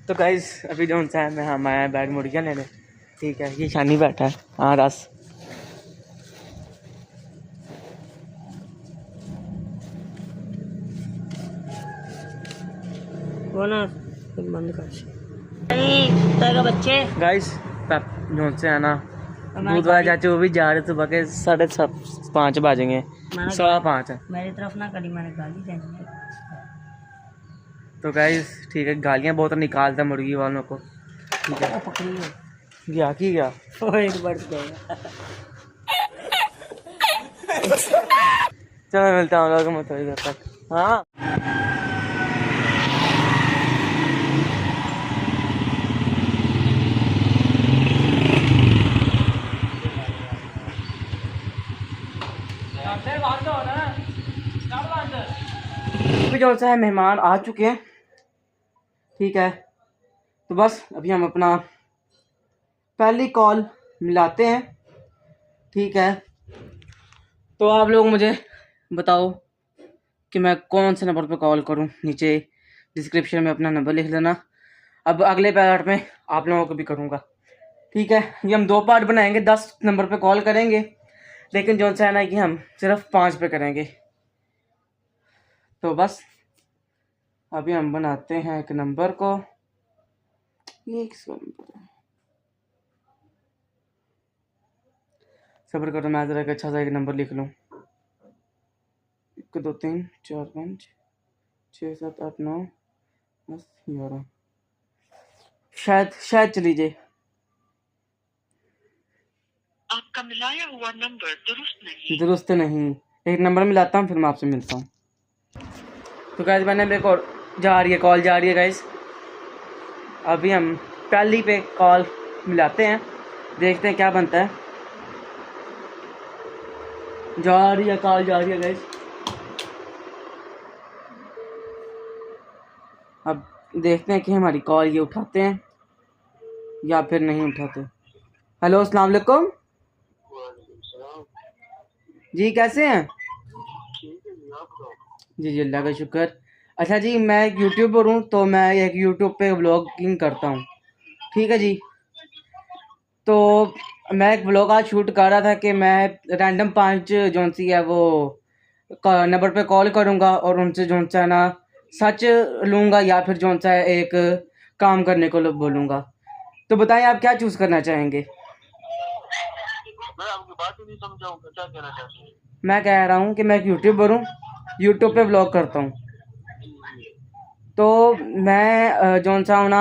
तो गाइस अभी जो है मैं हम आया बैग मुर्गियाँ लेने। ठीक है, ये शानी बैठा है। हाँ रस वो ना बंद कर बच्चे गाइस जो है ना दूध वाले चाचे वो भी जा रहे सुबह के 5:30 बजेंगे, 5:15 है। मेरी तरफ ना करी, मैंने गाली देनी है। तो गाइस ठीक है, गालियाँ बहुत निकालता मुर्गी वालों को। ठीक है पकड़ी गया की गया एक बढ़ गया। चलो मिलता हूँ लोगों में थोड़ी देर तक। हाँ अभी जो है मेहमान आ चुके हैं। ठीक है, तो बस अभी हम अपना पहली कॉल मिलाते हैं। ठीक है, तो आप लोग मुझे बताओ कि मैं कौन से नंबर पर कॉल करूं। नीचे डिस्क्रिप्शन में अपना नंबर लिख लेना। अब अगले पार्ट में आप लोगों को भी करूंगा। ठीक है, ये हम 2 पार्ट बनाएंगे। 10 नंबर पे कॉल करेंगे, लेकिन जो है ना कि हम सिर्फ 5 पे करेंगे। तो बस अभी हम बनाते हैं एक नंबर को। ये किसका नंबर है? सब्र करो, मैं जरा एक अच्छा सा एक नंबर लिख लूँ। 1 2 3 4 5 6 7 8 9 10 11 शायद चली जाए। आपका मिलाया हुआ नंबर दुरुस्त नहीं। एक नंबर मिलाता हूँ, फिर मैं आपसे मिलता हूँ। तो गाइस मैंने मेरे को जा रही है कॉल, जा रही है गाइस। अभी हम पहली पे कॉल मिलाते हैं, देखते हैं क्या बनता है। जा रही है कॉल, जा रही है गाइस। अब देखते हैं कि हमारी कॉल ये उठाते हैं या फिर नहीं उठाते। हेलो अस्सलाम वालेकुम जी, कैसे हैं? जी जी अल्लाह का शुक्र। अच्छा जी, मैं एक यूट्यूबर हूँ, तो मैं एक यूट्यूब पे व्लॉगिंग करता हूँ। ठीक है जी, तो मैं एक व्लॉग आज शूट कर रहा था कि मैं रैंडम 5 जो सी है वो नंबर पे कॉल करूँगा और उनसे जो है ना सच लूँगा या फिर जो सा एक काम करने को बोलूँगा। तो बताएं आप क्या चूज़ करना चाहेंगे? मैं आपकी बात ही नहीं समझा हूँ, क्या कहना चाहते हैं? मैं कह रहा हूँ कि मैं एक यूट्यूबर हूँ, यूट्यूब पे व्लॉग करता हूँ। तो मैं जो सा हूँ ना,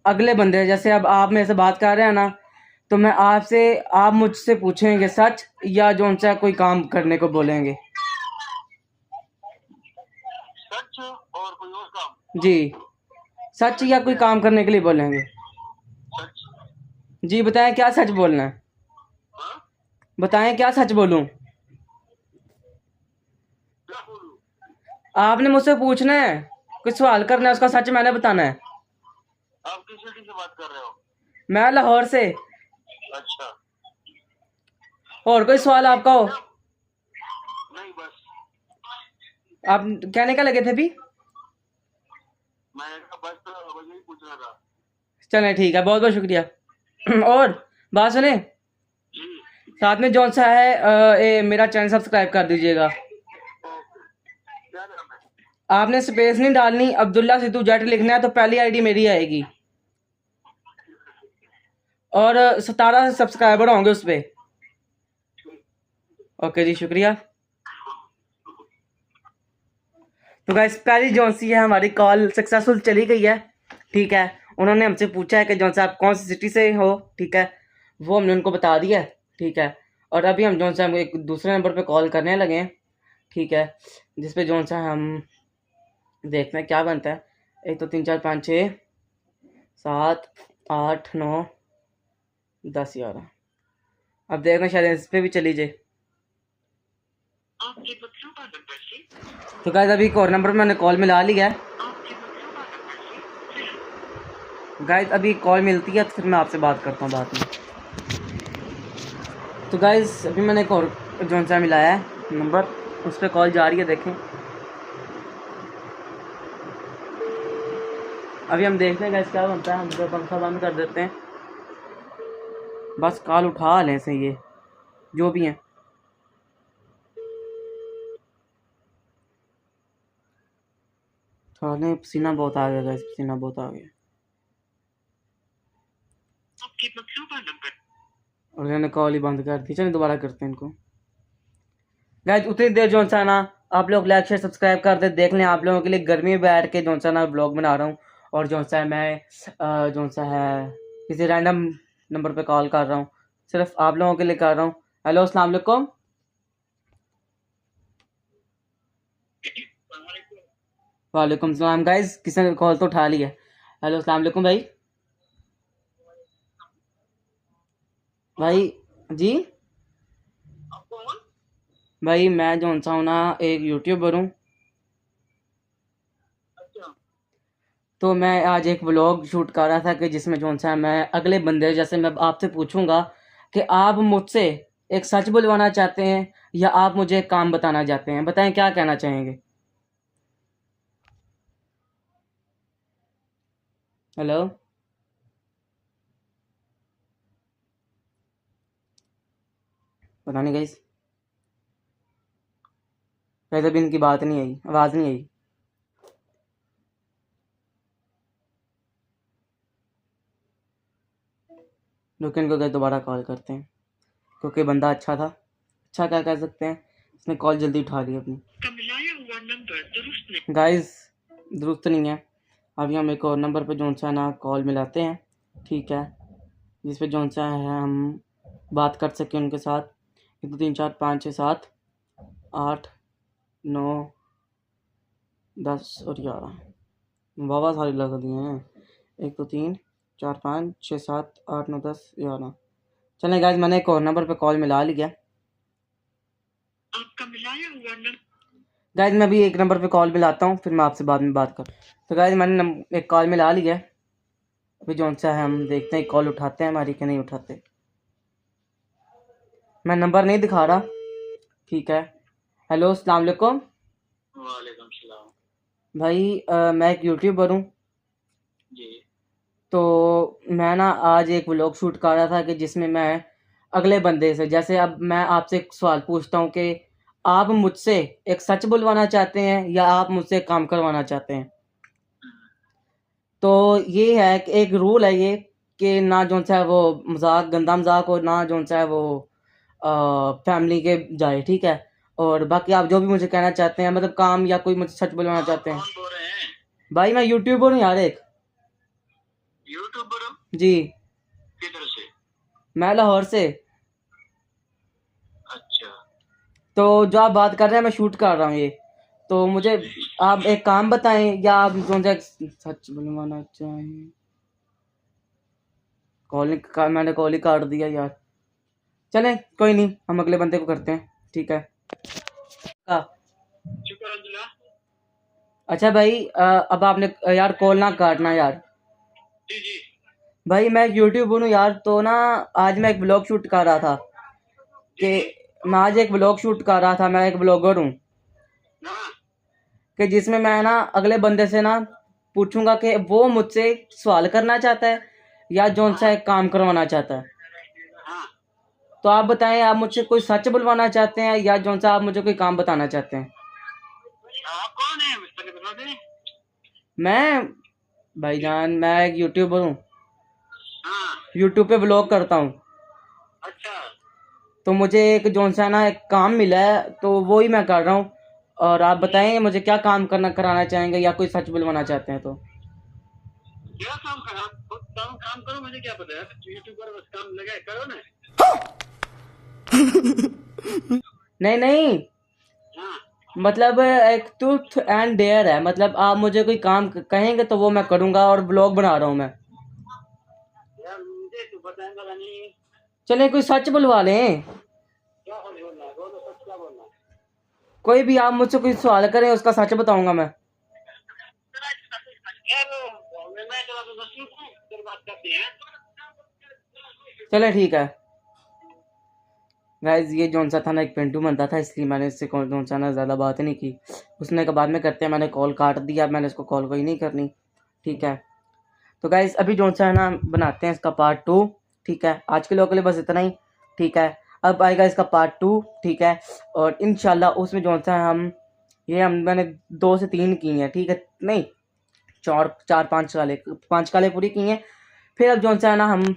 अगले बंदे जैसे अब आप मेरे से बात कर रहे हैं ना, तो मैं आपसे, आप मुझसे पूछेंगे सच या जो सा कोई काम करने को बोलेंगे। सच और कोई और काम? जी, सच या कोई काम करने के लिए बोलेंगे। सच। जी बताएं क्या सच बोलना है, बताएं क्या सच बोलूं। क्या बोलूं? आपने मुझसे पूछना है, कुछ सवाल करना है, उसका सच मैंने बताना है। आप किस सिटी से बात कर रहे हो? मैं लाहौर से। अच्छा, और कोई सवाल आपका हो? नहीं बस आप कहने का लगे थे भी? मैं बस वही पूछना था। चलें ठीक है, बहुत बहुत शुक्रिया। और बात सुने, जी, साथ में जौन सा है मेरा चैनल सब्सक्राइब कर दीजिएगा। क्या नाम है? आपने स्पेस नहीं डालनी, अब्दुल्ला सिद्धू जट लिखना है, तो पहली आईडी मेरी आएगी। और 17 सब्सक्राइबर होंगे उस पर। ओके जी, शुक्रिया। तो गाइस पहली जौन सी है हमारी कॉल सक्सेसफुल चली गई है। ठीक है, उन्होंने हमसे पूछा है कि जौन सा आप कौन सी सिटी से हो। ठीक है, वो हमने उनको बता दिया है। ठीक है, और अभी हम जौन सा हम एक दूसरे नंबर पे कॉल करने लगे हैं। ठीक है, जिस पे जौन सा हम देखते हैं क्या बनता है। 1 2 3 4 5 6 7 8 9 10 11। अब देखना शायद इस पे भी चली जाए। आपके मतलूबा नंबर से तो गाइस अभी एक और नंबर पे मैंने कॉल मिला लिया है। आपके मतलूबा नंबर से गाइस अभी कॉल मिलती है तो फिर मैं आपसे बात करता हूँ बाद में। तो गाइस अभी मैंने एक और जौन सा मिलाया है नंबर, उस पर कॉल जा रही है, देखें। अभी हम देखते हैं गैस क्या बनता है। हम तो पंखा बंद कर देते हैं, बस कॉल उठा लें से ये जो भी हैं। थोड़ा पसीना बहुत आ गया गैस, पसीना बहुत आ गया। आपके मतलूबा नंबर। और मैंने कॉल ही बंद कर दी। चलिए दोबारा करते हैं इनको। गाइस उतनी देर जो सा ना आप लोग लाइक शेयर सब्सक्राइब कर दे, देख लें आप लोगों के लिए गर्मी में बैठ के जो सा ना ब्लॉग बना रहा हूँ। और जो सा मैं जो सा है किसी रैंडम नंबर पे कॉल कर रहा हूँ, सिर्फ आप लोगों के लिए कर रहा हूँ। हेलो अस्सलाम वालेकुम। वालेकुम सलाम। गाइस किसी ने कॉल तो उठा लिया। हेलो अस्सलाम वालेकुम भाई। भाई जी आप कौन? भाई मैं जो सा हूँ ना एक यूट्यूबर हूँ। अच्छा तो मैं आज एक व्लॉग शूट कर रहा था कि जिसमें जो सा मैं अगले बंदे जैसे मैं आपसे पूछूंगा कि आप मुझसे एक सच बुलवाना चाहते हैं या आप मुझे एक काम बताना चाहते हैं, बताएं क्या कहना चाहेंगे। हेलो पता नहीं गाइस, वैसे भी इनकी बात नहीं आई, आवाज़ नहीं आई। रुकिए इनको गाइस दोबारा कॉल करते हैं, क्योंकि बंदा अच्छा था। अच्छा क्या कह सकते हैं, इसने कॉल जल्दी उठा ली अपनी। का मिलाया हुआ नंबर दुरुस्त नहीं। गाइस दुरुस्त नहीं है। अभी हम एक और नंबर पे जो सा है ना कॉल मिलाते हैं, ठीक है, जिस पे जो सा है हम बात कर सकें उनके साथ। 1 2 3 4 5 6 7 8 9 10 और 11 वाह सारी लगा दिए हैं। 1 2 3 4 5 6 7 8 9 10 11। चलें गाइस मैंने एक और नंबर पे कॉल मिला लिया। आपका मिलाया हुआ नंबर। गाइस मैं भी एक नंबर पे कॉल मिलाता हूँ, फिर मैं आपसे बाद में बात कर। तो गाइस मैंने एक कॉल मिला लिया। अभी जो सा है हम देखते हैं कॉल उठाते हैं हमारी कि नहीं उठाते। मैं नंबर नहीं दिखा रहा, ठीक है। हेलो अस्सलाम वालेकुम। वालेकुम सलाम। भाई मैं एक यूट्यूबर हूँ। जी तो मैं ना आज एक व्लॉग शूट कर रहा था कि जिसमें मैं अगले बंदे से, जैसे अब मैं आपसे एक सवाल पूछता हूँ कि आप मुझसे एक सच बुलवाना चाहते हैं या आप मुझसे एक काम करवाना चाहते हैं। तो ये है कि एक रूल है ये कि ना जो सा है वो मजाक गंदा मजाक हो, ना जो सा है वो फैमिली के जाए, ठीक है। और बाकी आप जो भी मुझे कहना चाहते हैं, मतलब काम या कोई मुझे सच बुलवाना चाहते हैं। कौन बोल रहे हैं? भाई मैं यूट्यूबर हूँ यार एक। यूट्यूबर हो? जी किधर से? मैं लाहौर से। अच्छा तो जो आप बात कर रहे हैं मैं शूट कर रहा हूँ ये। तो मुझे आप एक काम बताएं या आप जो सा सच बुलवाना चाहें। मैंने कॉल ही काट दिया यार। चलें कोई नहीं, हम अगले बंदे को करते हैं, ठीक है। हाँ शुक्र अल्लाह। अच्छा भाई अब आपने यार कॉल ना काटना यार। जी जी भाई मैं यूट्यूबर हूँ यार, तो ना आज मैं एक ब्लॉग शूट कर रहा था कि मैं आज एक ब्लॉग शूट कर रहा था, मैं एक ब्लॉगर हूँ हाँ कि जिसमें मैं ना अगले बंदे से ना पूछूंगा कि वो मुझसे सवाल करना चाहता है या जौन सा एक काम करवाना चाहता है। हाँ। तो आप बताएं आप मुझसे कोई सच बुलवाना चाहते हैं या जौन सा आप मुझे कोई काम बताना चाहते हैं। आप कौन है पहले बता दें। मैं भाईजान मैं एक यूट्यूबर हूँ, हाँ यूट्यूब पे ब्लॉग करता हूँ। अच्छा तो मुझे एक जौन सा ना एक काम मिला है तो वो ही मैं कर रहा हूँ। और आप बताएं मुझे क्या काम कराना चाहेंगे या कोई सच बुलवाना चाहते हैं। तो क्या काम करा? काम काम करो, मुझे क्या पता है। यूट्यूब पर बस काम लगा करो ना। नहीं नहीं, हाँ मतलब एक ट्रूथ एंड डेयर है, मतलब आप मुझे कोई काम कहेंगे तो वो मैं करूँगा और ब्लॉग बना रहा हूँ मैं। यार मुझे तो बताएंगा नहीं। चलिए कोई सच बुलवा लें, क्या सच बोलना है? बोलो सच क्या बोलना है? कोई भी आप मुझसे कोई सवाल करें उसका सच बताऊंगा मैं। यार मैं चला तो दस मिनट फिर बात करते हैं। चले ठीक है। गाइस ये जौन सा था ना एक पिंटू बनता था, इसलिए मैंने इससे जौन सा ना ज़्यादा बात नहीं की। उसने के बाद में करते हैं, मैंने कॉल काट दिया, मैंने इसको कॉल कोई नहीं करनी, ठीक है। तो गाइस अभी जो सा है ना बनाते हैं इसका पार्ट 2। ठीक है, आज के लोगों के लिए बस इतना ही। ठीक है, अब आएगा इसका पार्ट 2। ठीक है, और इंशाल्लाह उसमें जो सा है मैंने 2 से 3 की हैं। ठीक है, नहीं 5 काले पूरी की हैं। फिर अब जो सा है ना हम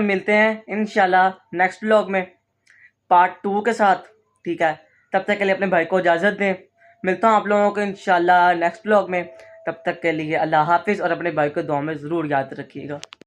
मिलते हैं इंशाल्लाह नेक्स्ट व्लॉग में पार्ट 2 के साथ। ठीक है, तब तक के लिए अपने भाई को इजाज़त दें। मिलता हूँ आप लोगों को इंशाल्लाह नेक्स्ट व्लॉग में। तब तक के लिए अल्लाह हाफिज़ और अपने भाई को दुआ में ज़रूर याद रखिएगा।